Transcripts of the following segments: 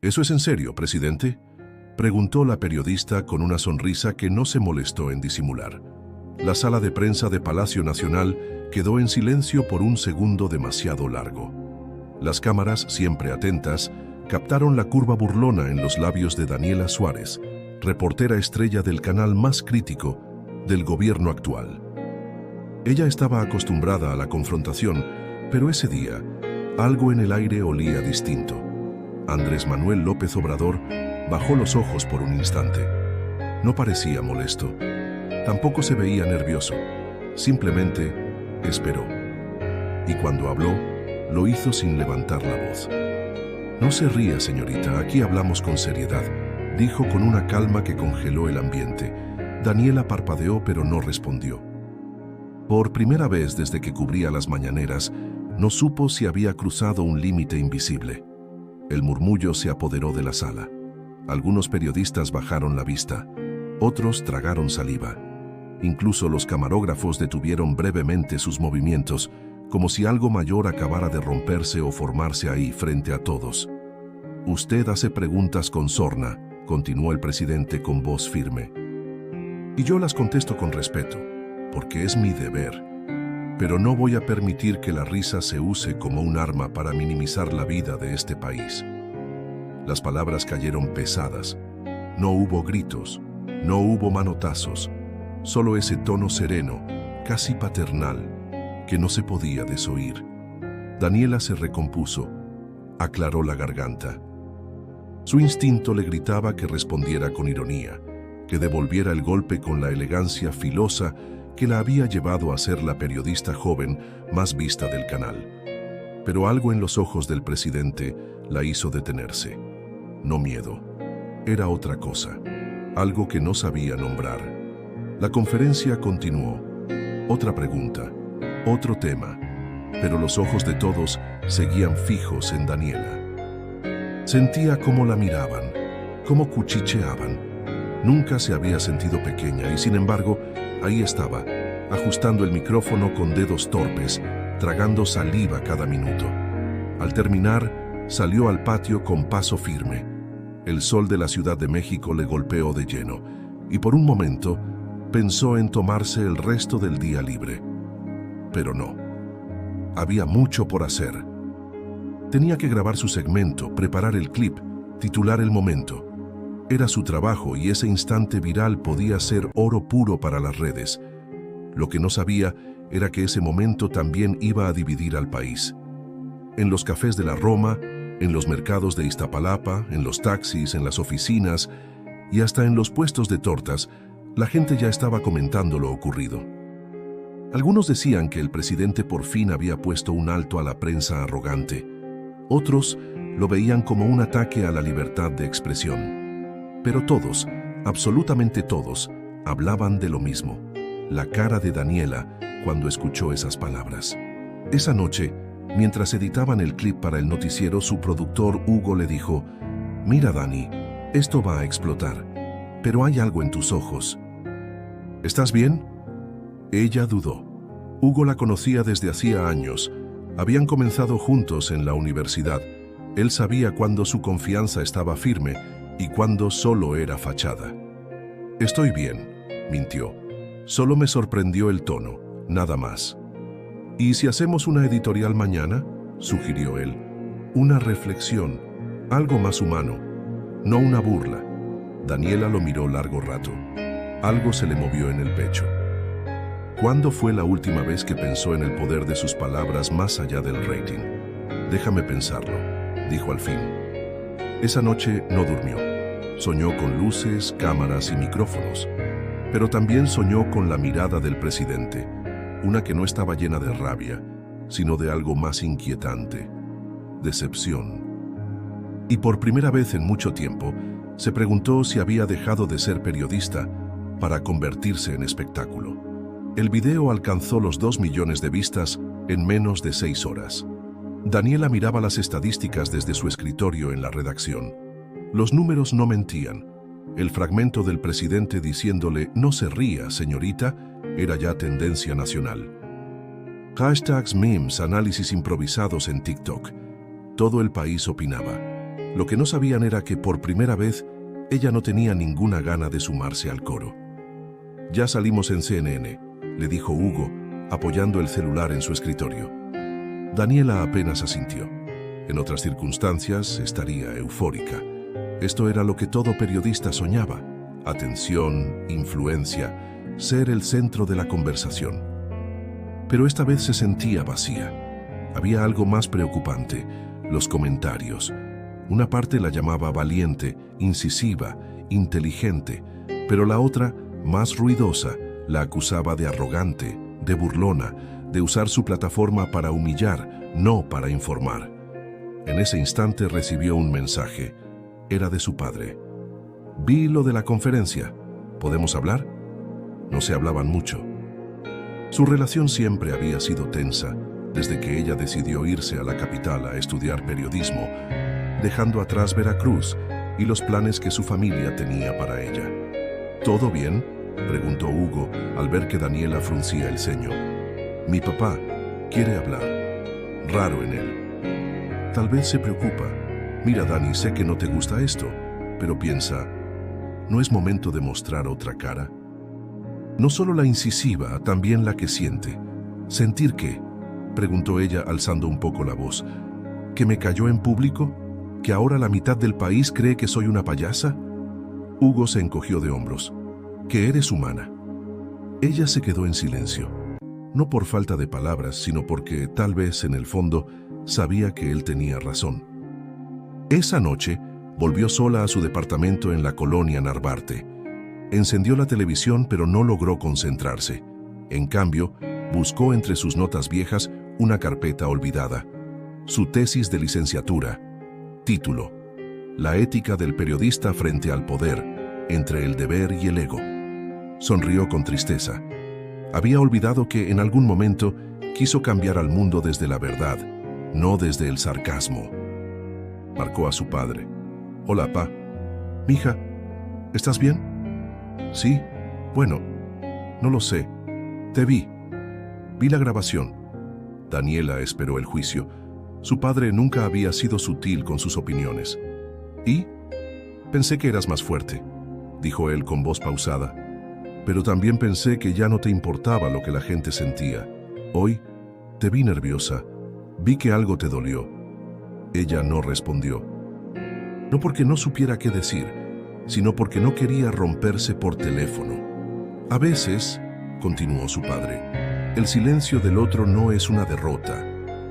¿Eso es en serio, presidente?, preguntó la periodista con una sonrisa que no se molestó en disimular. La sala de prensa de Palacio Nacional quedó en silencio por un segundo demasiado largo. Las cámaras, siempre atentas, captaron la curva burlona en los labios de Daniela Suárez, reportera estrella del canal más crítico del gobierno actual. Ella estaba acostumbrada a la confrontación, pero ese día, algo en el aire olía distinto. Andrés Manuel López Obrador bajó los ojos por un instante. No parecía molesto. Tampoco se veía nervioso. Simplemente esperó. Y cuando habló, lo hizo sin levantar la voz. «No se ría, señorita, aquí hablamos con seriedad», dijo con una calma que congeló el ambiente. Daniela parpadeó, pero no respondió. Por primera vez desde que cubría las mañaneras, no supo si había cruzado un límite invisible. El murmullo se apoderó de la sala. Algunos periodistas bajaron la vista, otros tragaron saliva. Incluso los camarógrafos detuvieron brevemente sus movimientos, como si algo mayor acabara de romperse o formarse ahí frente a todos. «Usted hace preguntas con sorna», continuó el presidente con voz firme. «Y yo las contesto con respeto, porque es mi deber. Pero no voy a permitir que la risa se use como un arma para minimizar la vida de este país». Las palabras cayeron pesadas. No hubo gritos, no hubo manotazos, solo ese tono sereno, casi paternal, que no se podía desoír. Daniela se recompuso, aclaró la garganta. Su instinto le gritaba que respondiera con ironía, que devolviera el golpe con la elegancia filosa que la había llevado a ser la periodista joven más vista del canal. Pero algo en los ojos del presidente la hizo detenerse. No miedo, era otra cosa, algo que no sabía nombrar. La conferencia continuó. Otra pregunta, otro tema, pero los ojos de todos seguían fijos en Daniela. Sentía cómo la miraban, cómo cuchicheaban. Nunca se había sentido pequeña y, sin embargo, ahí estaba, ajustando el micrófono con dedos torpes, tragando saliva cada minuto. Al terminar, salió al patio con paso firme. El sol de la Ciudad de México le golpeó de lleno, y por un momento pensó en tomarse el resto del día libre. Pero no. Había mucho por hacer. Tenía que grabar su segmento, preparar el clip, titular el momento. Era su trabajo y ese instante viral podía ser oro puro para las redes. Lo que no sabía era que ese momento también iba a dividir al país. En los cafés de la Roma, en los mercados de Iztapalapa, en los taxis, en las oficinas y hasta en los puestos de tortas, la gente ya estaba comentando lo ocurrido. Algunos decían que el presidente por fin había puesto un alto a la prensa arrogante. Otros lo veían como un ataque a la libertad de expresión. Pero todos, absolutamente todos, hablaban de lo mismo. La cara de Daniela cuando escuchó esas palabras. Esa noche, mientras editaban el clip para el noticiero, su productor Hugo le dijo: «Mira, Dani, esto va a explotar, pero hay algo en tus ojos. ¿Estás bien?». Ella dudó. Hugo la conocía desde hacía años. Habían comenzado juntos en la universidad. Él sabía cuándo su confianza estaba firme y cuándo solo era fachada. «Estoy bien», mintió. «Solo me sorprendió el tono, nada más». «¿Y si hacemos una editorial mañana?», sugirió él. «Una reflexión, algo más humano, no una burla». Daniela lo miró largo rato. Algo se le movió en el pecho. ¿Cuándo fue la última vez que pensó en el poder de sus palabras más allá del rating? «Déjame pensarlo», dijo al fin. Esa noche no durmió. Soñó con luces, cámaras y micrófonos. Pero también soñó con la mirada del presidente, una que no estaba llena de rabia, sino de algo más inquietante: decepción. Y por primera vez en mucho tiempo, se preguntó si había dejado de ser periodista para convertirse en espectáculo. El video alcanzó los 2 millones de vistas en menos de 6 horas. Daniela miraba las estadísticas desde su escritorio en la redacción. Los números no mentían. El fragmento del presidente diciéndole «No se ría, señorita», era ya tendencia nacional. Hashtags, memes, análisis improvisados en TikTok. Todo el país opinaba. Lo que no sabían era que por primera vez ella no tenía ninguna gana de sumarse al coro. «Ya salimos en CNN», le dijo Hugo, apoyando el celular en su escritorio. Daniela apenas asintió. En otras circunstancias estaría eufórica. Esto era lo que todo periodista soñaba: atención, influencia, ser el centro de la conversación. Pero esta vez se sentía vacía. Había algo más preocupante: los comentarios. Una parte la llamaba valiente, incisiva, inteligente, pero la otra, más ruidosa, la acusaba de arrogante, de burlona, de usar su plataforma para humillar, no para informar. En ese instante recibió un mensaje. Era de su padre. «Vi lo de la conferencia. ¿Podemos hablar?» No se hablaban mucho. Su relación siempre había sido tensa, desde que ella decidió irse a la capital a estudiar periodismo, dejando atrás Veracruz y los planes que su familia tenía para ella. «¿Todo bien?», preguntó Hugo al ver que Daniela fruncía el ceño. «Mi papá quiere hablar». Raro en él. Tal vez se preocupa. «Mira, Dani, sé que no te gusta esto, pero piensa, ¿no es momento de mostrar otra cara?» No solo la incisiva, también la que siente. «¿Sentir qué?», preguntó ella alzando un poco la voz. «¿Que me cayó en público? ¿Que ahora la mitad del país cree que soy una payasa?» Hugo se encogió de hombros. «Que eres humana». Ella se quedó en silencio. No por falta de palabras, sino porque, tal vez en el fondo, sabía que él tenía razón. Esa noche, volvió sola a su departamento en la colonia Narvarte. Encendió la televisión, pero no logró concentrarse. En cambio, buscó entre sus notas viejas una carpeta olvidada. Su tesis de licenciatura. Título: La ética del periodista frente al poder, entre el deber y el ego. Sonrió con tristeza. Había olvidado que en algún momento quiso cambiar al mundo desde la verdad, no desde el sarcasmo. Marcó a su padre. «Hola, pa. Mija, ¿estás bien?» «Sí, bueno, no lo sé. Te vi. Vi la grabación». Daniela esperó el juicio. Su padre nunca había sido sutil con sus opiniones. «¿Y? Pensé que eras más fuerte», dijo él con voz pausada. «Pero también pensé que ya no te importaba lo que la gente sentía. Hoy te vi nerviosa. Vi que algo te dolió». Ella no respondió. No porque no supiera qué decir, sino porque no quería romperse por teléfono. «A veces», continuó su padre, «el silencio del otro no es una derrota,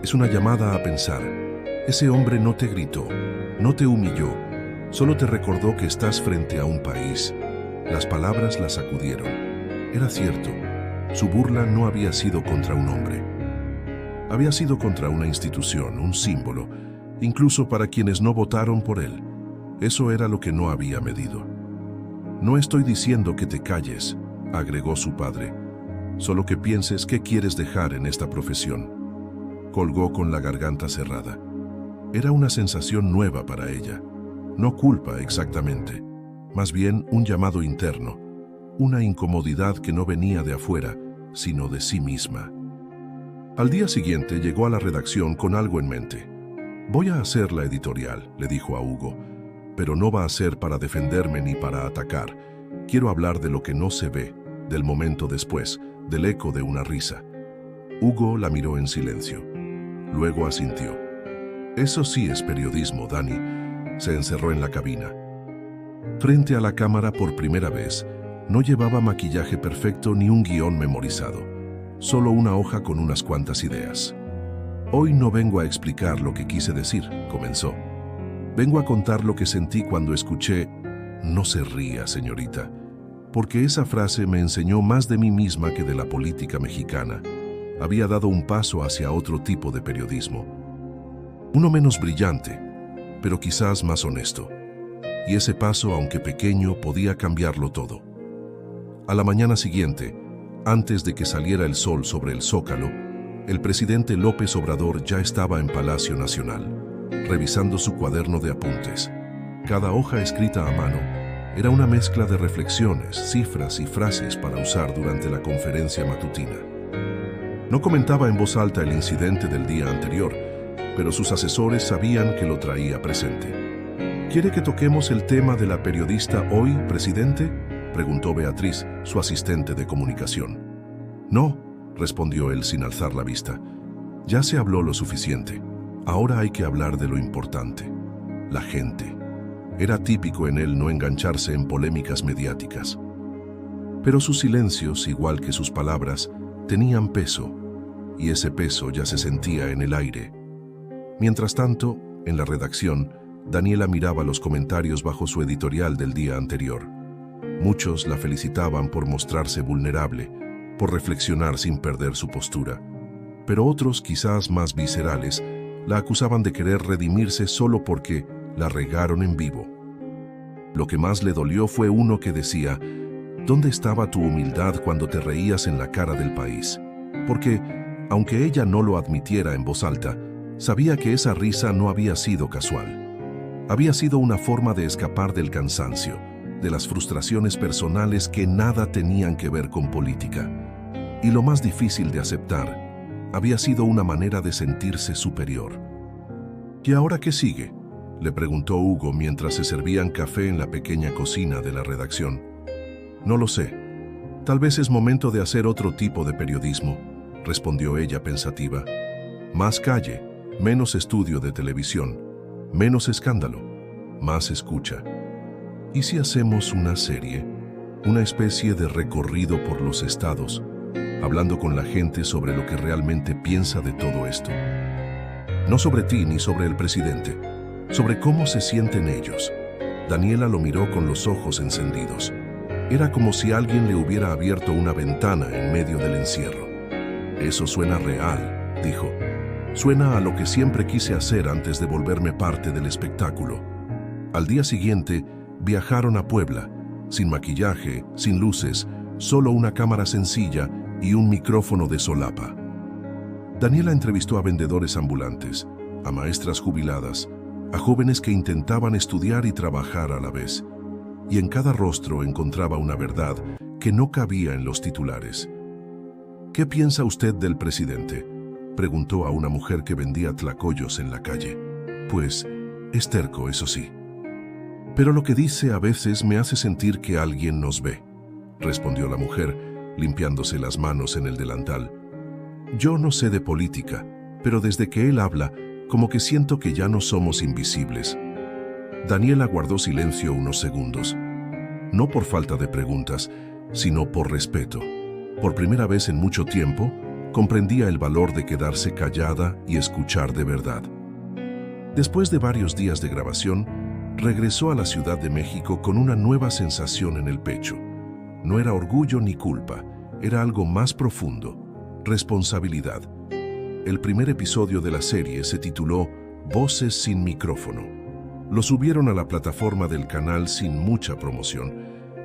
es una llamada a pensar. Ese hombre no te gritó, no te humilló, solo te recordó que estás frente a un país». Las palabras la sacudieron. Era cierto, su burla no había sido contra un hombre. Había sido contra una institución, un símbolo, incluso para quienes no votaron por él. Eso era lo que no había medido. «No estoy diciendo que te calles», agregó su padre, «solo que pienses qué quieres dejar en esta profesión». Colgó con la garganta cerrada. Era una sensación nueva para ella. No culpa exactamente, más bien un llamado interno, una incomodidad que no venía de afuera, sino de sí misma. Al día siguiente llegó a la redacción con algo en mente. «Voy a hacer la editorial», le dijo a Hugo, «pero no va a ser para defenderme ni para atacar. Quiero hablar de lo que no se ve, del momento después, del eco de una risa». Hugo la miró en silencio. Luego asintió. «Eso sí es periodismo, Dani». Se encerró en la cabina. Frente a la cámara por primera vez, no llevaba maquillaje perfecto ni un guión memorizado, solo una hoja con unas cuantas ideas. «Hoy no vengo a explicar lo que quise decir», comenzó. «Vengo a contar lo que sentí cuando escuché, no se ría, señorita, porque esa frase me enseñó más de mí misma que de la política mexicana. Había dado un paso hacia otro tipo de periodismo. Uno menos brillante, pero quizás más honesto. Y ese paso, aunque pequeño, podía cambiarlo todo». A la mañana siguiente, antes de que saliera el sol sobre el Zócalo, el presidente López Obrador ya estaba en Palacio Nacional, revisando su cuaderno de apuntes. Cada hoja escrita a mano era una mezcla de reflexiones, cifras y frases para usar durante la conferencia matutina. No comentaba en voz alta el incidente del día anterior, pero sus asesores sabían que lo traía presente. ¿Quiere que toquemos el tema de la periodista hoy, presidente?, preguntó Beatriz, su asistente de comunicación. No, respondió él sin alzar la vista. Ya se habló lo suficiente. Ahora hay que hablar de lo importante. La gente. Era típico en él no engancharse en polémicas mediáticas. Pero sus silencios, igual que sus palabras, tenían peso, y ese peso ya se sentía en el aire. Mientras tanto, en la redacción, Daniela miraba los comentarios bajo su editorial del día anterior. Muchos la felicitaban por mostrarse vulnerable, por reflexionar sin perder su postura. Pero otros, quizás más viscerales, la acusaban de querer redimirse solo porque la regaron en vivo. Lo que más le dolió fue uno que decía: ¿dónde estaba tu humildad cuando te reías en la cara del país? Porque, aunque ella no lo admitiera en voz alta, sabía que esa risa no había sido casual. Había sido una forma de escapar del cansancio, de las frustraciones personales que nada tenían que ver con política. Y lo más difícil de aceptar, había sido una manera de sentirse superior. ¿Y ahora qué sigue?, le preguntó Hugo mientras se servían café en la pequeña cocina de la redacción. No lo sé. Tal vez es momento de hacer otro tipo de periodismo, respondió ella pensativa. Más calle, menos estudio de televisión, menos escándalo, más escucha. ¿Y si hacemos una serie? Una especie de recorrido por los estados, hablando con la gente sobre lo que realmente piensa de todo esto. No sobre ti ni sobre el presidente, sobre cómo se sienten ellos. Daniela lo miró con los ojos encendidos. Era como si alguien le hubiera abierto una ventana en medio del encierro. Eso suena real, dijo. Suena a lo que siempre quise hacer antes de volverme parte del espectáculo. Al día siguiente, viajaron a Puebla, sin maquillaje, sin luces, solo una cámara sencilla y un micrófono de solapa. Daniela entrevistó a vendedores ambulantes, a maestras jubiladas, a jóvenes que intentaban estudiar y trabajar a la vez. Y en cada rostro encontraba una verdad que no cabía en los titulares. ¿Qué piensa usted del presidente?, preguntó a una mujer que vendía tlacoyos en la calle. Pues, es terco, eso sí. Pero lo que dice a veces me hace sentir que alguien nos ve, respondió la mujer, limpiándose las manos en el delantal. Yo no sé de política, pero desde que él habla, como que siento que ya no somos invisibles. Daniela guardó silencio unos segundos. No por falta de preguntas, sino por respeto. Por primera vez en mucho tiempo, comprendía el valor de quedarse callada y escuchar de verdad. Después de varios días de grabación, regresó a la Ciudad de México con una nueva sensación en el pecho. No era orgullo ni culpa, era algo más profundo: responsabilidad. El primer episodio de la serie se tituló Voces sin micrófono. Lo subieron a la plataforma del canal sin mucha promoción,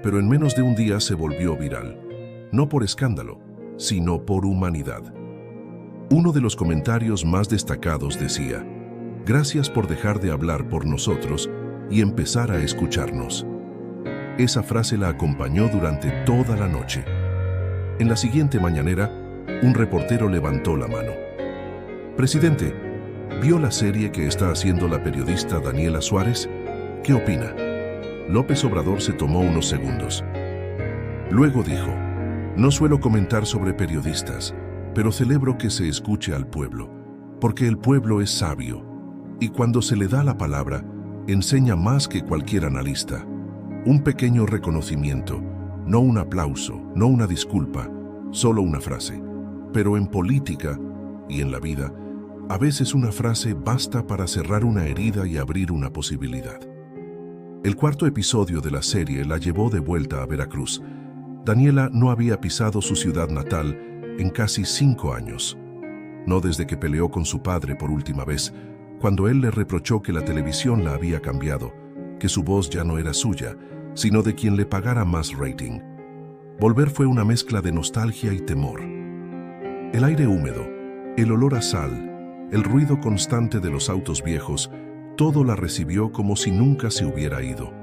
pero en menos de un día se volvió viral. No por escándalo, sino por humanidad. Uno de los comentarios más destacados decía: gracias por dejar de hablar por nosotros y empezar a escucharnos. Esa frase la acompañó durante toda la noche. En la siguiente mañanera, un reportero levantó la mano. Presidente, ¿vio la serie que está haciendo la periodista Daniela Suárez? ¿Qué opina? López Obrador se tomó unos segundos. Luego dijo: no suelo comentar sobre periodistas, pero celebro que se escuche al pueblo, porque el pueblo es sabio, y cuando se le da la palabra, enseña más que cualquier analista. Un pequeño reconocimiento, no un aplauso, no una disculpa, solo una frase. Pero en política y en la vida, a veces una frase basta para cerrar una herida y abrir una posibilidad. El cuarto episodio de la serie la llevó de vuelta a Veracruz. Daniela no había pisado su ciudad natal en casi 5 años. No desde que peleó con su padre por última vez, cuando él le reprochó que la televisión la había cambiado, que su voz ya no era suya, sino de quien le pagara más rating. Volver fue una mezcla de nostalgia y temor. El aire húmedo, el olor a sal, el ruido constante de los autos viejos, todo la recibió como si nunca se hubiera ido.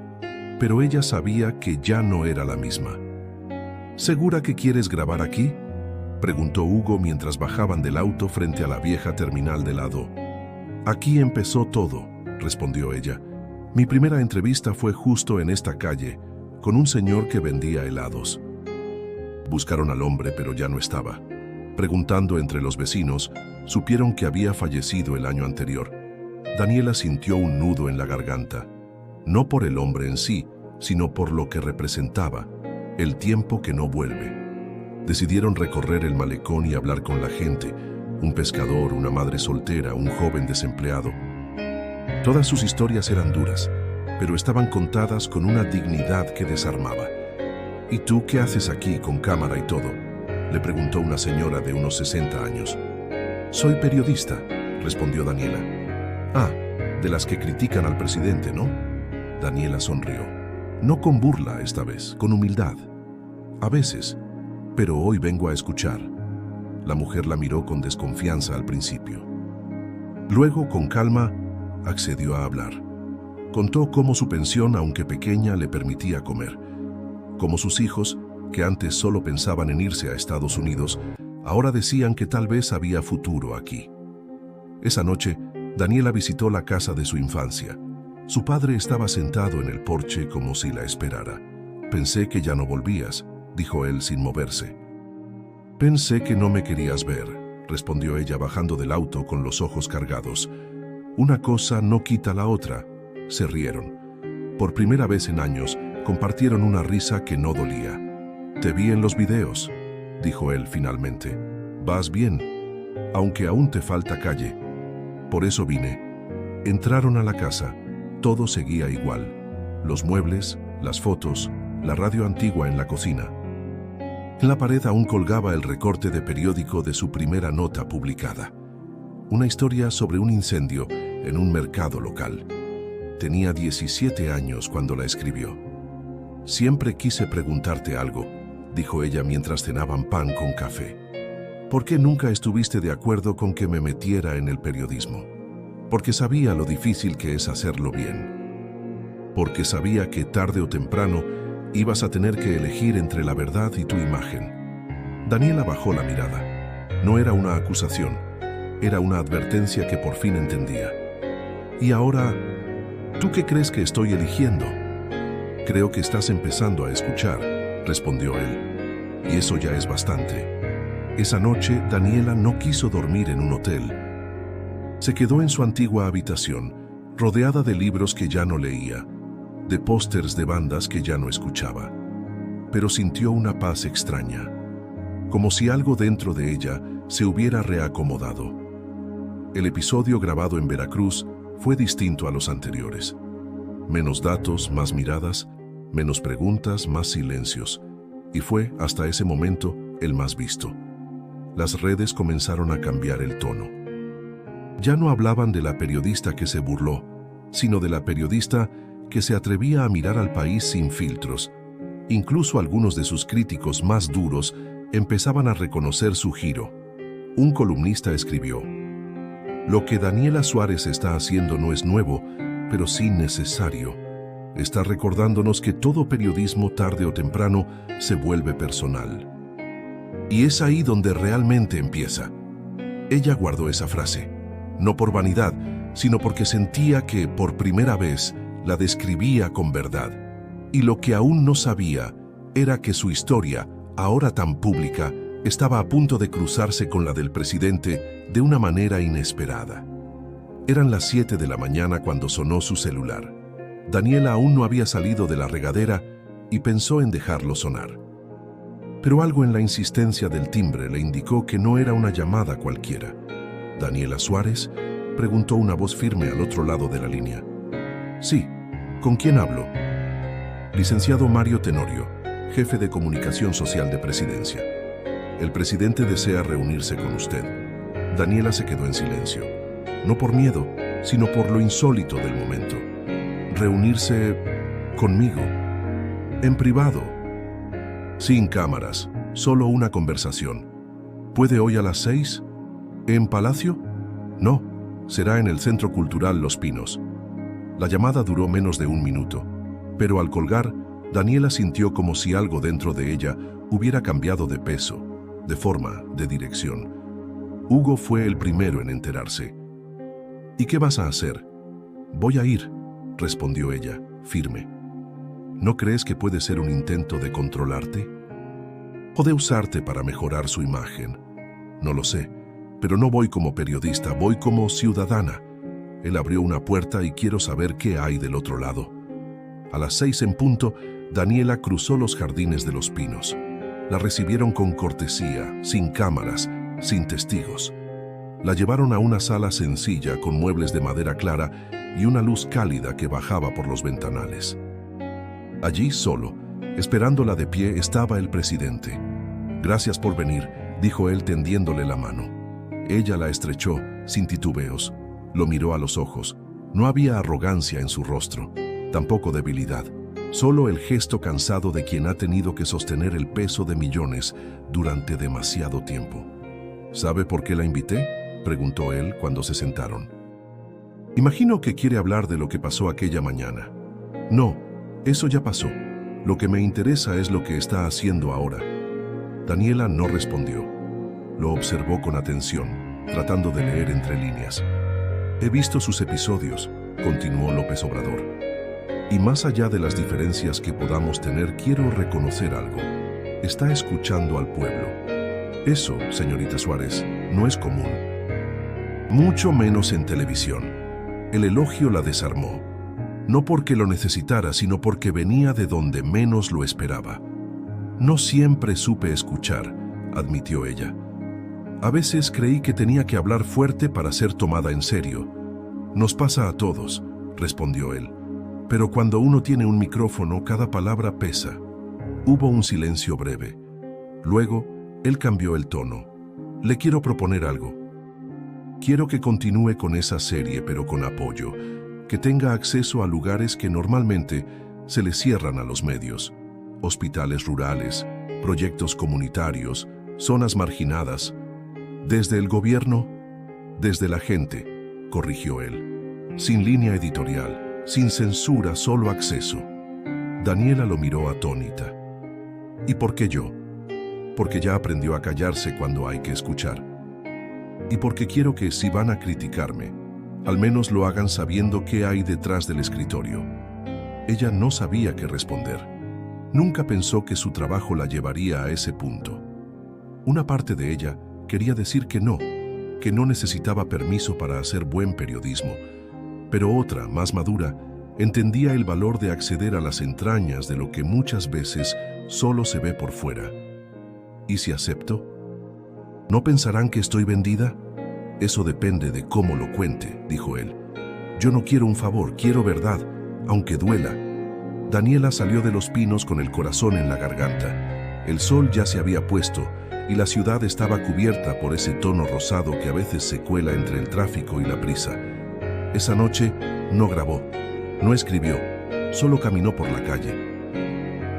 Pero ella sabía que ya no era la misma. ¿Segura que quieres grabar aquí?, preguntó Hugo mientras bajaban del auto frente a la vieja terminal de lado. Aquí empezó todo, respondió ella. Mi primera entrevista fue justo en esta calle, con un señor que vendía helados. Buscaron al hombre, pero ya no estaba. Preguntando entre los vecinos, supieron que había fallecido el año anterior. Daniela sintió un nudo en la garganta, no por el hombre en sí, sino por lo que representaba, el tiempo que no vuelve. Decidieron recorrer el malecón y hablar con la gente, un pescador, una madre soltera, un joven desempleado. Todas sus historias eran duras, pero estaban contadas con una dignidad que desarmaba. ¿Y tú qué haces aquí con cámara y todo?, le preguntó una señora de unos 60 años. Soy periodista, respondió Daniela. Ah, de las que critican al presidente, ¿no? Daniela sonrió. No con burla esta vez, con humildad. A veces, pero hoy vengo a escuchar. La mujer la miró con desconfianza al principio. Luego, con calma, accedió a hablar. Contó cómo su pensión, aunque pequeña, le permitía comer. Cómo sus hijos, que antes solo pensaban en irse a Estados Unidos, ahora decían que tal vez había futuro aquí. Esa noche, Daniela visitó la casa de su infancia. Su padre estaba sentado en el porche como si la esperara. Pensé que ya no volvías, dijo él sin moverse. Pensé que no me querías ver, respondió ella bajando del auto con los ojos cargados. Una cosa no quita la otra. Se rieron. Por primera vez en años, compartieron una risa que no dolía. Te vi en los videos, dijo él finalmente. Vas bien, aunque aún te falta calle. Por eso vine. Entraron a la casa. Todo seguía igual. Los muebles, las fotos, la radio antigua en la cocina. En la pared aún colgaba el recorte de periódico de su primera nota publicada. Una historia sobre un incendio en un mercado local. Tenía 17 años cuando la escribió. Siempre quise preguntarte algo, dijo ella mientras cenaban pan con café. ¿Por qué nunca estuviste de acuerdo con que me metiera en el periodismo? Porque sabía lo difícil que es hacerlo bien. Porque sabía que tarde o temprano ibas a tener que elegir entre la verdad y tu imagen. Daniela bajó la mirada. No era una acusación, era una advertencia que por fin entendía. Y ahora, ¿tú qué crees que estoy eligiendo? Creo que estás empezando a escuchar, respondió él. Y eso ya es bastante. Esa noche, Daniela no quiso dormir en un hotel. Se quedó en su antigua habitación, rodeada de libros que ya no leía, de pósters de bandas que ya no escuchaba. Pero sintió una paz extraña, como si algo dentro de ella se hubiera reacomodado. El episodio grabado en Veracruz fue distinto a los anteriores. Menos datos, más miradas, menos preguntas, más silencios. Y fue, hasta ese momento, el más visto. Las redes comenzaron a cambiar el tono. Ya no hablaban de la periodista que se burló, sino de la periodista que se atrevía a mirar al país sin filtros. Incluso algunos de sus críticos más duros empezaban a reconocer su giro. Un columnista escribió: "Lo que Daniela Suárez está haciendo no es nuevo, pero sí necesario. Está recordándonos que todo periodismo tarde o temprano se vuelve personal". Y es ahí donde realmente empieza. Ella guardó esa frase, no por vanidad, sino porque sentía que, por primera vez, la describía con verdad. Y lo que aún no sabía era que su historia, ahora tan pública, estaba a punto de cruzarse con la del presidente de una manera inesperada. Eran las 7 de la mañana cuando sonó su celular. Daniela aún no había salido de la regadera y pensó en dejarlo sonar. Pero algo en la insistencia del timbre le indicó que no era una llamada cualquiera. ¿Daniela Suárez?, preguntó una voz firme al otro lado de la línea. Sí, ¿con quién hablo? Licenciado Mario Tenorio, jefe de comunicación social de Presidencia. El presidente desea reunirse con usted. Daniela se quedó en silencio. No por miedo, sino por lo insólito del momento. ¿Reunirse conmigo? En privado. Sin cámaras, solo una conversación. ¿Puede hoy a las 6? ¿En Palacio? No, será en el Centro Cultural Los Pinos. La llamada duró menos de un minuto, pero al colgar, Daniela sintió como si algo dentro de ella hubiera cambiado de peso, de forma, de dirección. Hugo fue el primero en enterarse. ¿Y qué vas a hacer? Voy a ir. respondió ella, firme. ¿No crees que puede ser un intento de controlarte? ¿O de usarte para mejorar su imagen? No lo sé, pero no voy como periodista, voy como ciudadana. Él abrió una puerta y quiero saber qué hay del otro lado. A las 6 en punto, Daniela cruzó los jardines de los pinos. La recibieron con cortesía, sin cámaras, sin testigos. La llevaron a una sala sencilla con muebles de madera clara y una luz cálida que bajaba por los ventanales. Allí, solo, esperándola de pie, estaba el presidente. «Gracias por venir», dijo él tendiéndole la mano. Ella la estrechó, sin titubeos. Lo miró a los ojos. No había arrogancia en su rostro, tampoco debilidad. Solo el gesto cansado de quien ha tenido que sostener el peso de millones durante demasiado tiempo. «¿Sabe por qué la invité?», preguntó él cuando se sentaron. «Imagino que quiere hablar de lo que pasó aquella mañana». «No, eso ya pasó. Lo que me interesa es lo que está haciendo ahora». Daniela no respondió. Lo observó con atención, tratando de leer entre líneas. «He visto sus episodios», continuó López Obrador. «Y más allá de las diferencias que podamos tener, quiero reconocer algo. Está escuchando al pueblo. Eso, señorita Suárez, no es común. Mucho menos en televisión». El elogio la desarmó. No porque lo necesitara, sino porque venía de donde menos lo esperaba. «No siempre supe escuchar», admitió ella. «A veces creí que tenía que hablar fuerte para ser tomada en serio». «Nos pasa a todos», respondió él. «Pero cuando uno tiene un micrófono, cada palabra pesa». Hubo un silencio breve. Luego, él cambió el tono. «Le quiero proponer algo. Quiero que continúe con esa serie, pero con apoyo, que tenga acceso a lugares que normalmente se le cierran a los medios. Hospitales rurales, proyectos comunitarios, zonas marginadas. Desde el gobierno, desde la gente», corrigió él. «Sin línea editorial, sin censura, solo acceso». Daniela lo miró atónita. «¿Y por qué yo?». «Porque ya aprendió a callarse cuando hay que escuchar. Y porque quiero que, si van a criticarme, al menos lo hagan sabiendo qué hay detrás del escritorio». Ella no sabía qué responder. Nunca pensó que su trabajo la llevaría a ese punto. Una parte de ella quería decir que no necesitaba permiso para hacer buen periodismo, pero otra, más madura, entendía el valor de acceder a las entrañas de lo que muchas veces solo se ve por fuera. ¿Y si acepto? ¿No pensarán que estoy vendida? «Eso depende de cómo lo cuente», dijo él. «Yo no quiero un favor, quiero verdad, aunque duela». Daniela salió de los pinos con el corazón en la garganta. El sol ya se había puesto y la ciudad estaba cubierta por ese tono rosado que a veces se cuela entre el tráfico y la prisa. Esa noche no grabó, no escribió, solo caminó por la calle.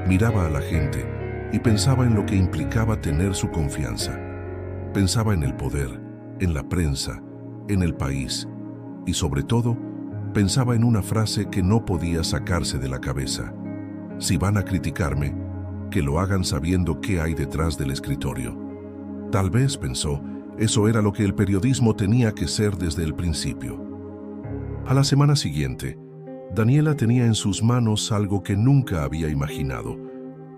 Miraba a la gente y pensaba en lo que implicaba tener su confianza. Pensaba en el poder, en la prensa, en el país y, sobre todo, pensaba en una frase que no podía sacarse de la cabeza. «Si van a criticarme, que lo hagan sabiendo qué hay detrás del escritorio». Tal vez, pensó, eso era lo que el periodismo tenía que ser desde el principio. A la semana siguiente, Daniela tenía en sus manos algo que nunca había imaginado: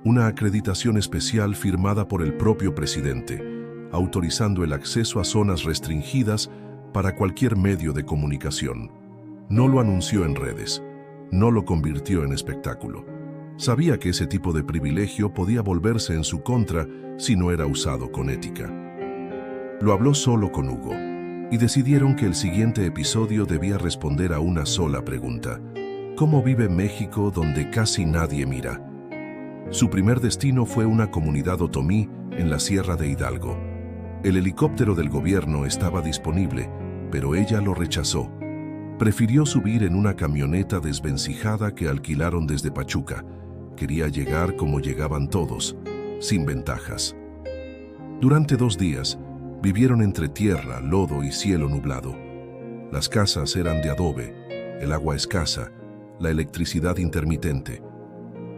una acreditación especial firmada por el propio presidente, autorizando el acceso a zonas restringidas para cualquier medio de comunicación. No lo anunció en redes, no lo convirtió en espectáculo. Sabía que ese tipo de privilegio podía volverse en su contra si no era usado con ética. Lo habló solo con Hugo, y decidieron que el siguiente episodio debía responder a una sola pregunta: ¿cómo vive México donde casi nadie mira? Su primer destino fue una comunidad otomí en la Sierra de Hidalgo. El helicóptero del gobierno estaba disponible, pero ella lo rechazó. Prefirió subir en una camioneta desvencijada que alquilaron desde Pachuca. Quería llegar como llegaban todos, sin ventajas. Durante 2 días, vivieron entre tierra, lodo y cielo nublado. Las casas eran de adobe, el agua escasa, la electricidad intermitente.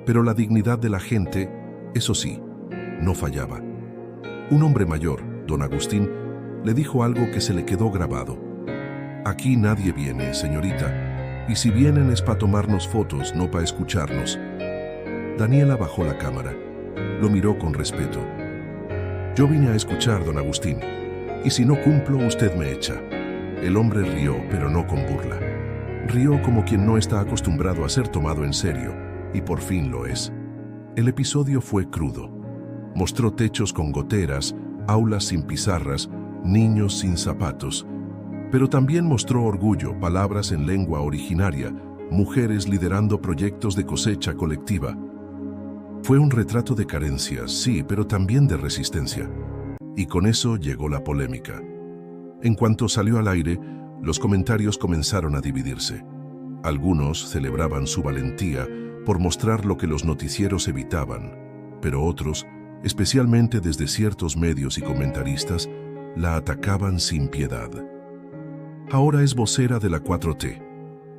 Pero la dignidad de la gente, eso sí, no fallaba. Un hombre mayor, don Agustín, le dijo algo que se le quedó grabado. «Aquí nadie viene, señorita. Y si vienen es para tomarnos fotos, no para escucharnos. Daniela bajó la cámara. Lo miró con respeto. Yo vine a escuchar, don Agustín. Y si no cumplo, usted me echa. El hombre rió, pero no con burla. Rió como quien no está acostumbrado a ser tomado en serio, y por fin lo es. El episodio fue crudo. Mostró techos con goteras, aulas sin pizarras, niños sin zapatos. Pero también mostró orgullo, palabras en lengua originaria, mujeres liderando proyectos de cosecha colectiva. Fue un retrato de carencias, sí, pero también de resistencia. Y con eso llegó la polémica. En cuanto salió al aire, los comentarios comenzaron a dividirse. Algunos celebraban su valentía por mostrar lo que los noticieros evitaban, pero otros, especialmente desde ciertos medios y comentaristas, la atacaban sin piedad. Ahora es vocera de la 4T.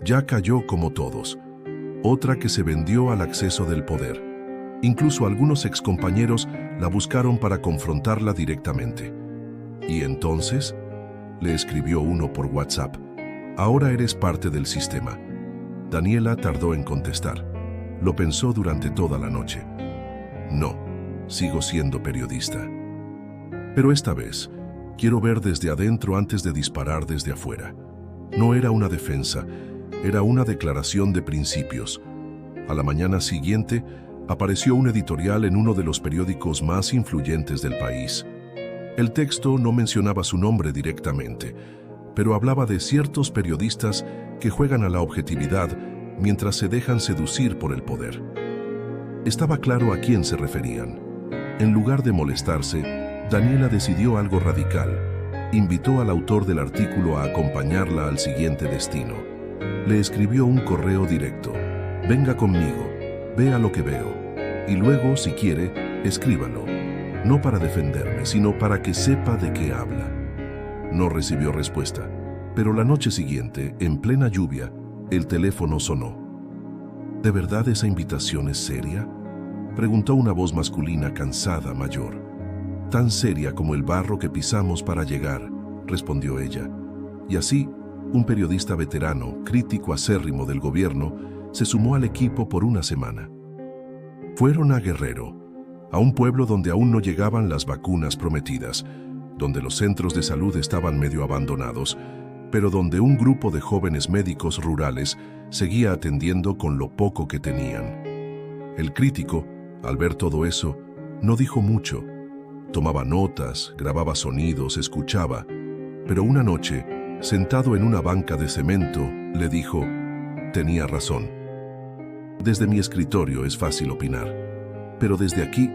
Ya cayó como todos. Otra que se vendió al acceso del poder. Incluso algunos excompañeros la buscaron para confrontarla directamente. ¿Y entonces? Le escribió uno por WhatsApp. Ahora eres parte del sistema. Daniela tardó en contestar. Lo pensó durante toda la noche. No, sigo siendo periodista. Pero esta vez, quiero ver desde adentro antes de disparar desde afuera. No era una defensa, era una declaración de principios. A la mañana siguiente, apareció un editorial en uno de los periódicos más influyentes del país. El texto no mencionaba su nombre directamente, pero hablaba de ciertos periodistas que juegan a la objetividad mientras se dejan seducir por el poder. Estaba claro a quién se referían. En lugar de molestarse, Daniela decidió algo radical. Invitó al autor del artículo a acompañarla al siguiente destino. Le escribió un correo directo. Venga conmigo, vea lo que veo. Y luego, si quiere, escríbalo. No para defenderme, sino para que sepa de qué habla. No recibió respuesta, pero la noche siguiente, en plena lluvia, el teléfono sonó. ¿De verdad esa invitación es seria?, preguntó una voz masculina cansada, mayor. Tan seria como el barro que pisamos para llegar, respondió ella. Y así, un periodista veterano, crítico acérrimo del gobierno, se sumó al equipo por una semana. Fueron a Guerrero, a un pueblo donde aún no llegaban las vacunas prometidas, donde los centros de salud estaban medio abandonados, pero donde un grupo de jóvenes médicos rurales seguía atendiendo con lo poco que tenían. El crítico, al ver todo eso, no dijo mucho. Tomaba notas, grababa sonidos, escuchaba, pero una noche, sentado en una banca de cemento, le dijo: tenía razón. Desde mi escritorio es fácil opinar, pero desde aquí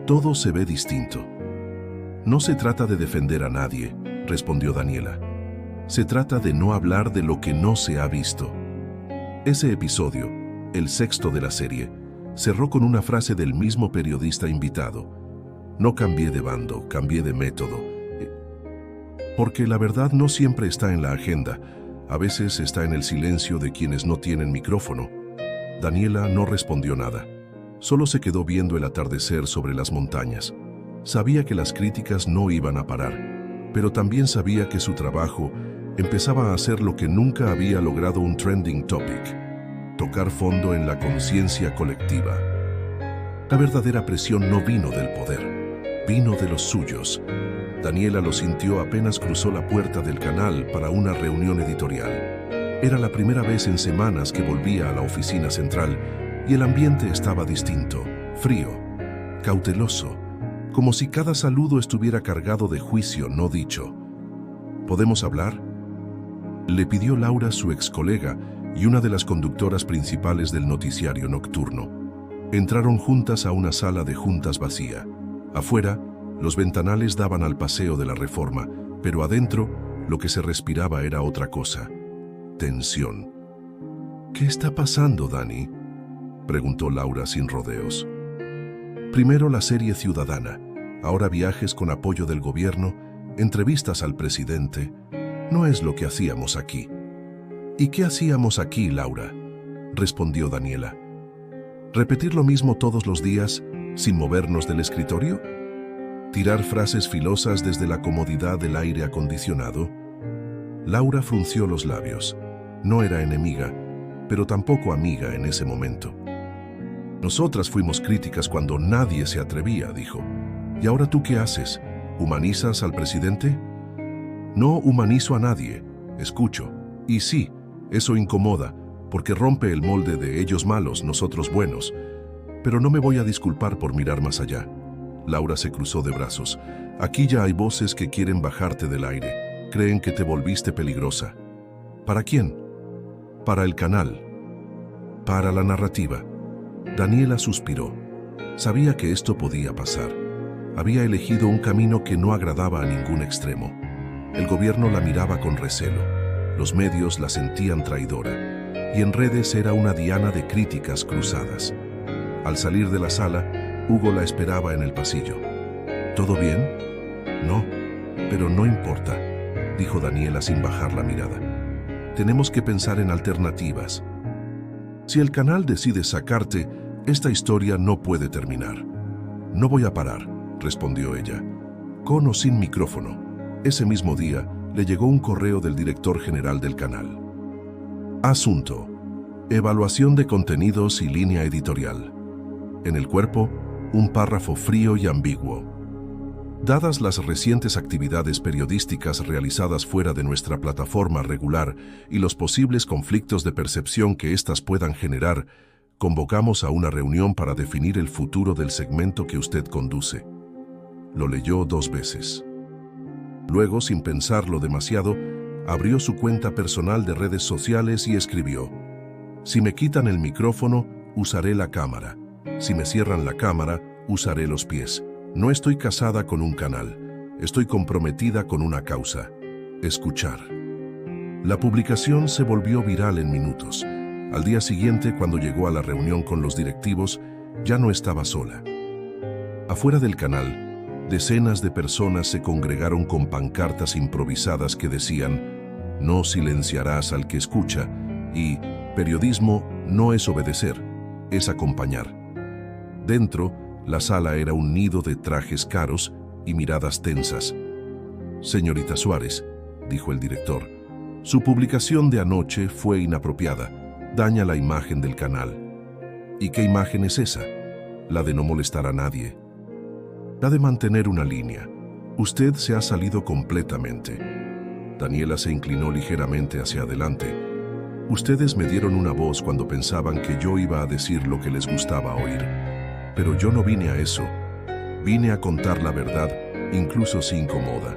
todo se ve distinto. No se trata de defender a nadie, respondió Daniela. Se trata de no hablar de lo que no se ha visto. Ese episodio, el sexto de la serie, cerró con una frase del mismo periodista invitado. No cambié de bando, cambié de método. Porque la verdad no siempre está en la agenda, a veces está en el silencio de quienes no tienen micrófono. Daniela no respondió nada. Solo se quedó viendo el atardecer sobre las montañas. Sabía que las críticas no iban a parar, pero también sabía que su trabajo empezaba a hacer lo que nunca había logrado un trending topic: tocar fondo en la conciencia colectiva. La verdadera presión no vino del poder, vino de los suyos. Daniela lo sintió apenas cruzó la puerta del canal para una reunión editorial. Era la primera vez en semanas que volvía a la oficina central y el ambiente estaba distinto, frío, cauteloso, como si cada saludo estuviera cargado de juicio no dicho. ¿Podemos hablar?, le pidió Laura, su ex colega y una de las conductoras principales del noticiario nocturno. Entraron juntas a una sala de juntas vacía. Afuera, los ventanales daban al Paseo de la Reforma, pero adentro lo que se respiraba era otra cosa: tensión. ¿Qué está pasando, Dani?, preguntó Laura sin rodeos. Primero la serie Ciudadana, ahora viajes con apoyo del gobierno, entrevistas al presidente. No es lo que hacíamos aquí. ¿Y qué hacíamos aquí, Laura?, respondió Daniela. ¿Repetir lo mismo todos los días, sin movernos del escritorio? ¿Tirar frases filosas desde la comodidad del aire acondicionado? Laura frunció los labios. No era enemiga, pero tampoco amiga en ese momento. Nosotras fuimos críticas cuando nadie se atrevía, dijo. ¿Y ahora tú qué haces? ¿Humanizas al presidente? No humanizo a nadie, escucho. Y sí, eso incomoda, porque rompe el molde de ellos malos, nosotros buenos. Pero no me voy a disculpar por mirar más allá. Laura se cruzó de brazos. Aquí ya hay voces que quieren bajarte del aire. Creen que te volviste peligrosa. ¿Para quién? Para el canal. Para la narrativa. Daniela suspiró. Sabía que esto podía pasar. Había elegido un camino que no agradaba a ningún extremo. El gobierno la miraba con recelo. Los medios la sentían traidora. Y en redes era una diana de críticas cruzadas. Al salir de la sala, Hugo la esperaba en el pasillo. ¿Todo bien? No, pero no importa, dijo Daniela sin bajar la mirada. Tenemos que pensar en alternativas. Si el canal decide sacarte, esta historia no puede terminar. No voy a parar, respondió ella. Con o sin micrófono. Ese mismo día le llegó un correo del director general del canal. Asunto: evaluación de contenidos y línea editorial. En el cuerpo, un párrafo frío y ambiguo. Dadas las recientes actividades periodísticas realizadas fuera de nuestra plataforma regular y los posibles conflictos de percepción que éstas puedan generar, convocamos a una reunión para definir el futuro del segmento que usted conduce. Lo leyó 2 veces. Luego, sin pensarlo demasiado, abrió su cuenta personal de redes sociales y escribió: si me quitan el micrófono, usaré la cámara. Si me cierran la cámara, usaré los pies. No estoy casada con un canal. Estoy comprometida con una causa: escuchar. La publicación se volvió viral en minutos. Al día siguiente, cuando llegó a la reunión con los directivos, ya no estaba sola. Afuera del canal, decenas de personas se congregaron con pancartas improvisadas que decían: no silenciarás al que escucha, y periodismo no es obedecer, es acompañar. Dentro, la sala era un nido de trajes caros y miradas tensas. Señorita Suárez, dijo el director, su publicación de anoche fue inapropiada. Daña la imagen del canal. ¿Y qué imagen es esa? La de no molestar a nadie. La de mantener una línea. Usted se ha salido completamente. Daniela se inclinó ligeramente hacia adelante. Ustedes me dieron una voz cuando pensaban que yo iba a decir lo que les gustaba oír. Pero yo no vine a eso. Vine a contar la verdad, incluso si incomoda.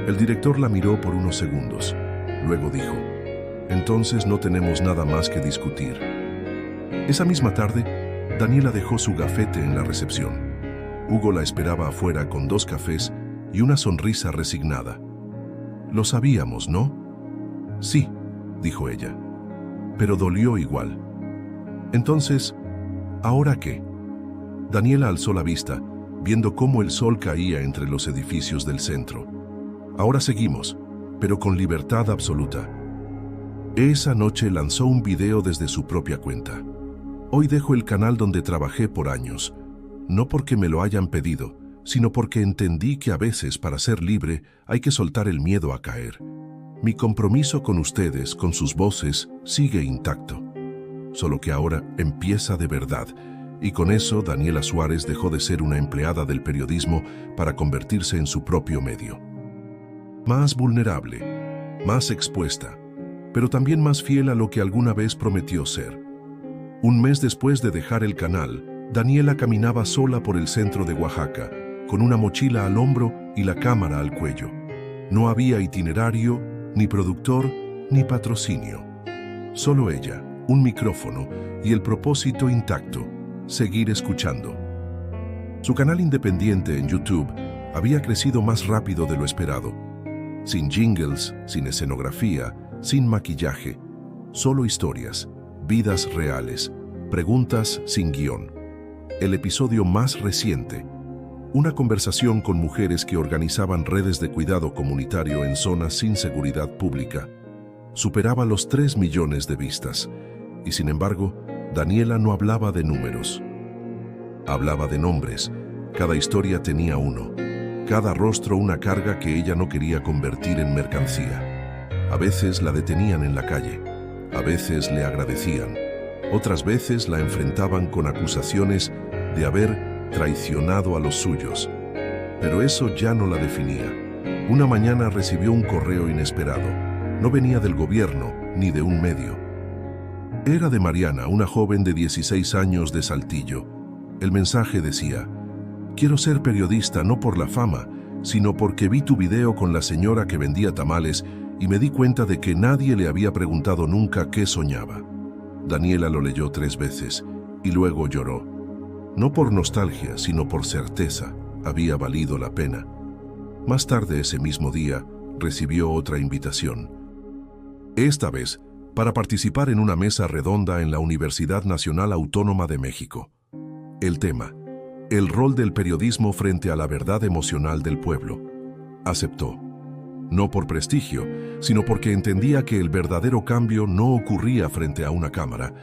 El director la miró por unos segundos. Luego dijo: entonces no tenemos nada más que discutir. Esa misma tarde, Daniela dejó su gafete en la recepción. Hugo la esperaba afuera con 2 cafés y una sonrisa resignada. Lo sabíamos, ¿no? Sí, dijo ella. Pero dolió igual. Entonces, ¿ahora qué? Daniela alzó la vista, viendo cómo el sol caía entre los edificios del centro. Ahora seguimos, pero con libertad absoluta. Esa noche lanzó un video desde su propia cuenta. Hoy dejo el canal donde trabajé por años, no porque me lo hayan pedido, sino porque entendí que a veces para ser libre hay que soltar el miedo a caer. Mi compromiso con ustedes, con sus voces, sigue intacto. Solo que ahora empieza de verdad. Y con eso, Daniela Suárez dejó de ser una empleada del periodismo para convertirse en su propio medio. Más vulnerable, más expuesta, pero también más fiel a lo que alguna vez prometió ser. Un mes después de dejar el canal, Daniela caminaba sola por el centro de Oaxaca, con una mochila al hombro y la cámara al cuello. No había itinerario, ni productor, ni patrocinio. Solo ella, un micrófono y el propósito intacto: seguir escuchando. Su canal independiente en YouTube había crecido más rápido de lo esperado. Sin jingles, sin escenografía, sin maquillaje, solo historias, vidas reales, preguntas sin guión. El episodio más reciente, una conversación con mujeres que organizaban redes de cuidado comunitario en zonas sin seguridad pública, superaba los 3 millones de vistas. Y sin embargo, Daniela no hablaba de números. Hablaba de nombres. Cada historia tenía uno. Cada rostro una carga que ella no quería convertir en mercancía. A veces la detenían en la calle. A veces le agradecían, otras veces la enfrentaban con acusaciones de haber traicionado a los suyos. Pero eso ya no la definía. Una mañana recibió un correo inesperado. No venía del gobierno ni de un medio. Era de Mariana, una joven de 16 años de Saltillo. El mensaje decía: «Quiero ser periodista no por la fama, sino porque vi tu video con la señora que vendía tamales y me di cuenta de que nadie le había preguntado nunca qué soñaba». Daniela lo leyó 3 veces y luego lloró. No por nostalgia, sino por certeza. Había valido la pena. Más tarde ese mismo día, recibió otra invitación. Esta vez, para participar en una mesa redonda en la Universidad Nacional Autónoma de México. El tema: el rol del periodismo frente a la verdad emocional del pueblo. Aceptó. No por prestigio, sino porque entendía que el verdadero cambio no ocurría frente a una cámara,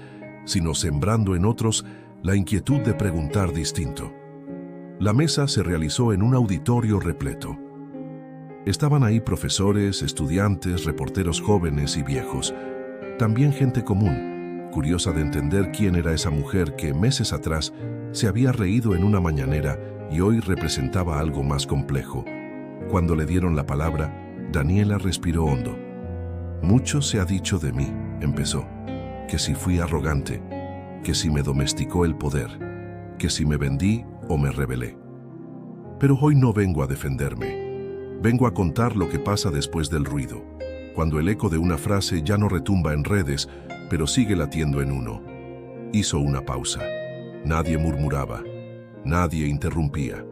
sino sembrando en otros la inquietud de preguntar distinto. La mesa se realizó en un auditorio repleto. Estaban ahí profesores, estudiantes, reporteros jóvenes y viejos. También gente común, curiosa de entender quién era esa mujer que meses atrás se había reído en una mañanera y hoy representaba algo más complejo. Cuando le dieron la palabra, Daniela respiró hondo. «Mucho se ha dicho de mí», empezó, «que si fui arrogante, que si me domesticó el poder, que si me vendí o me rebelé. Pero hoy no vengo a defenderme. Vengo a contar lo que pasa después del ruido, cuando el eco de una frase ya no retumba en redes, pero sigue latiendo en uno». Hizo una pausa. Nadie murmuraba, nadie interrumpía.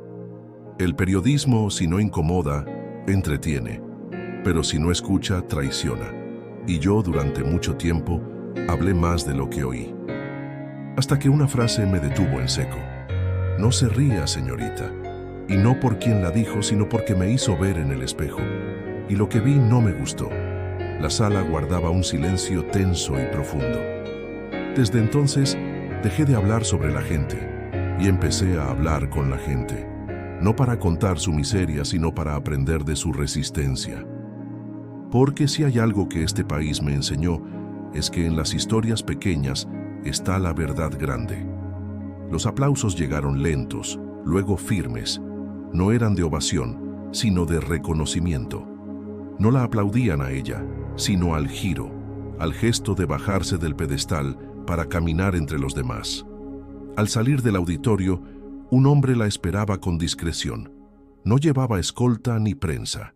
El periodismo, si no incomoda, entretiene, pero si no escucha, traiciona. Y yo, durante mucho tiempo, hablé más de lo que oí. Hasta que una frase me detuvo en seco. «No se ría, señorita». Y no por quien la dijo, sino porque me hizo ver en el espejo. Y lo que vi no me gustó. La sala guardaba un silencio tenso y profundo. Desde entonces, dejé de hablar sobre la gente y empecé a hablar con la gente. No para contar su miseria, sino para aprender de su resistencia. Porque si hay algo que este país me enseñó, es que en las historias pequeñas está la verdad grande. Los aplausos llegaron lentos, luego firmes. No eran de ovación, sino de reconocimiento. No la aplaudían a ella, sino al giro, al gesto de bajarse del pedestal para caminar entre los demás. Al salir del auditorio, un hombre la esperaba con discreción. No llevaba escolta ni prensa.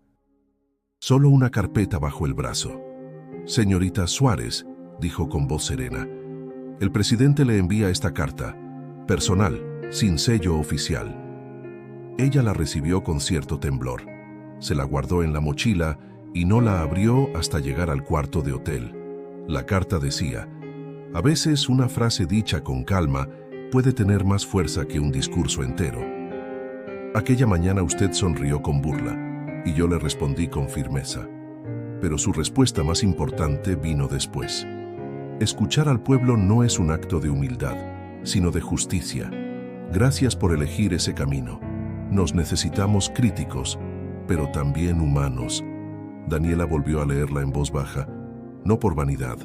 Solo una carpeta bajo el brazo. «Señorita Suárez», dijo con voz serena, «el presidente le envía esta carta, personal, sin sello oficial». Ella la recibió con cierto temblor. Se la guardó en la mochila y no la abrió hasta llegar al cuarto de hotel. La carta decía: «A veces una frase dicha con calma puede tener más fuerza que un discurso entero». Aquella mañana usted sonrió con burla y yo le respondí con firmeza. Pero su respuesta más importante vino después. Escuchar al pueblo no es un acto de humildad, sino de justicia. Gracias por elegir ese camino. Nos necesitamos críticos, pero también humanos. Daniela volvió a leerla en voz baja, no por vanidad,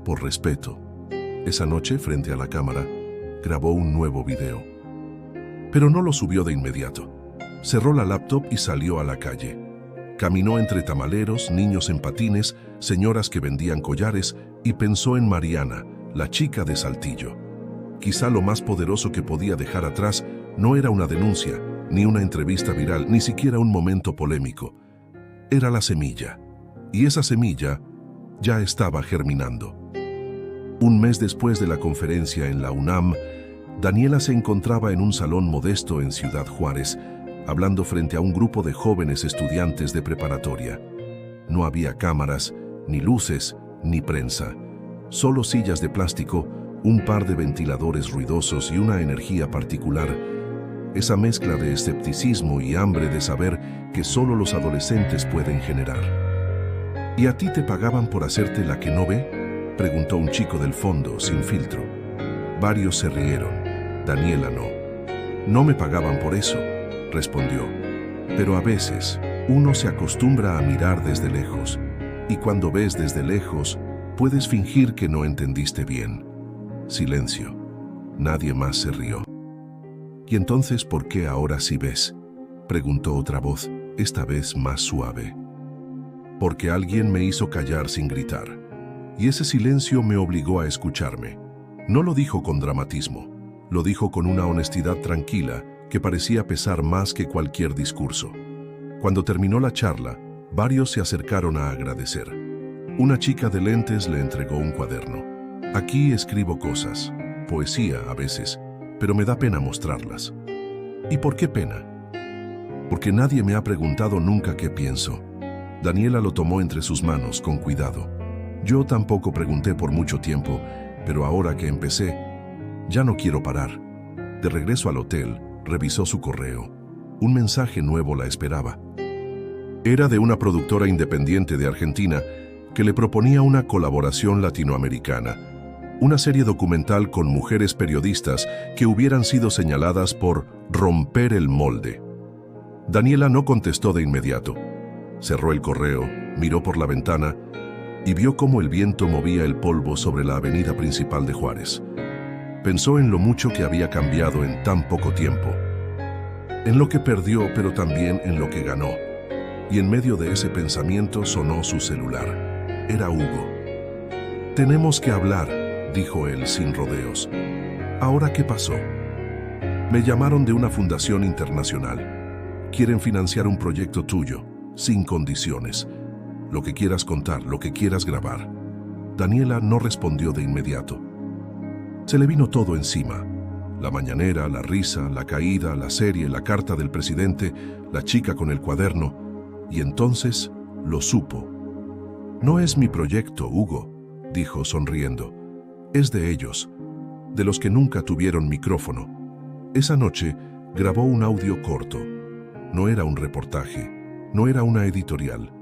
por respeto. Esa noche, frente a la cámara, grabó un nuevo video. Pero no lo subió de inmediato. Cerró la laptop y salió a la calle. Caminó entre tamaleros, niños en patines, señoras que vendían collares y pensó en Mariana, la chica de Saltillo. Quizá lo más poderoso que podía dejar atrás no era una denuncia, ni una entrevista viral, ni siquiera un momento polémico. Era la semilla. Y esa semilla ya estaba germinando. Un mes después de la conferencia en la UNAM, Daniela se encontraba en un salón modesto en Ciudad Juárez, hablando frente a un grupo de jóvenes estudiantes de preparatoria. No había cámaras, ni luces, ni prensa. Solo sillas de plástico, un par de ventiladores ruidosos y una energía particular. Esa mezcla de escepticismo y hambre de saber que solo los adolescentes pueden generar. ¿Y a ti te pagaban por hacerte la que no ve?, preguntó un chico del fondo, sin filtro. Varios se rieron. Daniela no. «No me pagaban por eso», respondió. «Pero a veces uno se acostumbra a mirar desde lejos, y cuando ves desde lejos, puedes fingir que no entendiste bien. Silencio. Nadie más se rió. ¿Y entonces por qué ahora sí ves?, preguntó otra voz, esta vez más suave. Porque alguien me hizo callar sin gritar. Y ese silencio me obligó a escucharme. No lo dijo con dramatismo, lo dijo con una honestidad tranquila que parecía pesar más que cualquier discurso. Cuando terminó la charla, varios se acercaron a agradecer. Una chica de lentes le entregó un cuaderno. Aquí escribo cosas, poesía a veces, pero me da pena mostrarlas. ¿Y por qué pena? Porque nadie me ha preguntado nunca qué pienso. Daniela lo tomó entre sus manos con cuidado. Yo tampoco pregunté por mucho tiempo, pero ahora que empecé, ya no quiero parar. De regreso al hotel, revisó su correo. Un mensaje nuevo la esperaba. Era de una productora independiente de Argentina que le proponía una colaboración latinoamericana, una serie documental con mujeres periodistas que hubieran sido señaladas por romper el molde. Daniela no contestó de inmediato. Cerró el correo, miró por la ventana y vio cómo el viento movía el polvo sobre la avenida principal de Juárez. Pensó en lo mucho que había cambiado en tan poco tiempo, en lo que perdió, pero también en lo que ganó. Y en medio de ese pensamiento sonó su celular. Era Hugo. «Tenemos que hablar», dijo él sin rodeos. «¿Ahora qué pasó?» «Me llamaron de una fundación internacional. Quieren financiar un proyecto tuyo, sin condiciones. Lo que quieras contar, lo que quieras grabar». Daniela no respondió de inmediato. Se le vino todo encima. La mañanera, la risa, la caída, la serie, la carta del presidente, la chica con el cuaderno. Y entonces lo supo. «No es mi proyecto, Hugo», dijo sonriendo. «Es de ellos, de los que nunca tuvieron micrófono». Esa noche grabó un audio corto. No era un reportaje, no era una editorial.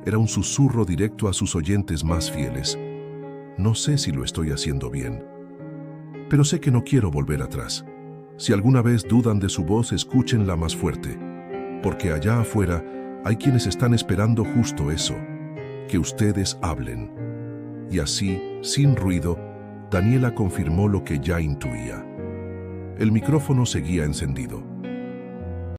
Era un susurro directo a sus oyentes más fieles. «No sé si lo estoy haciendo bien, pero sé que no quiero volver atrás. Si alguna vez dudan de su voz, escúchenla más fuerte, porque allá afuera hay quienes están esperando justo eso, que ustedes hablen». Y así, sin ruido, Daniela confirmó lo que ya intuía. El micrófono seguía encendido.